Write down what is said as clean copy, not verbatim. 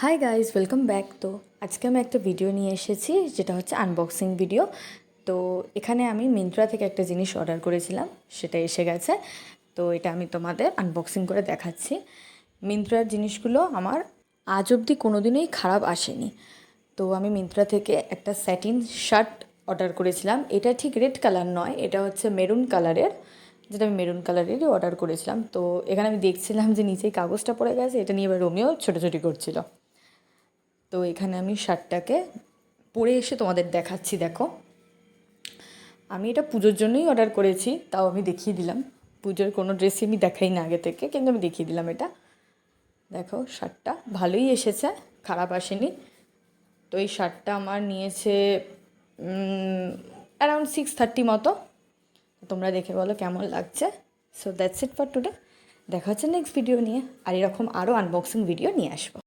Hi guys, welcome back. তো আজকে আমি একটা ভিডিও নিয়ে এসেছি, যেটা হচ্ছে আনবক্সিং ভিডিও। তো এখানে আমি মিন্ত্রা থেকে একটা জিনিস অর্ডার করেছিলাম, সেটা এসে গেছে। তো এটা আমি তোমাদের আনবক্সিং করে দেখাচ্ছি। মিন্ত্রার জিনিসগুলো আমার আজ অবধি কোনো দিনই খারাপ আসেনি। তো আমি মিন্ত্রা থেকে একটা স্যাটিন শার্ট অর্ডার করেছিলাম। এটা ঠিক রেড কালার নয়, এটা হচ্ছে মেরুন কালারের, যেটা আমি মেরুন কালারেরই অর্ডার করেছিলাম। তো এখানে আমি দেখছিলাম যে নিচেই কাগজটা পড়ে গেছে, এটা নিয়ে এবার রোমিও ছোটাছুটি করছিল। তো এখানে আমি শার্টটাকে পরে এসে তোমাদের দেখাচ্ছি। দেখো, আমি এটা পুজোর জন্যই অর্ডার করেছি, তাও আমি দেখিয়ে দিলাম। পুজোর কোনো ড্রেসই আমি দেখাই না আগে থেকে, কিন্তু আমি দেখিয়ে দিলাম এটা। দেখো, শার্টটা ভালোই এসেছে, খারাপ আসেনি। তো এই শার্টটা আমার নিয়েছে অ্যারাউন্ড 6:30 মতো। তোমরা দেখে বলো কেমন লাগছে। So that's it for today. দেখা হচ্ছে নেক্সট ভিডিও নিয়ে, আর এরকম আরও আনবক্সিং ভিডিও নিয়ে আসবো।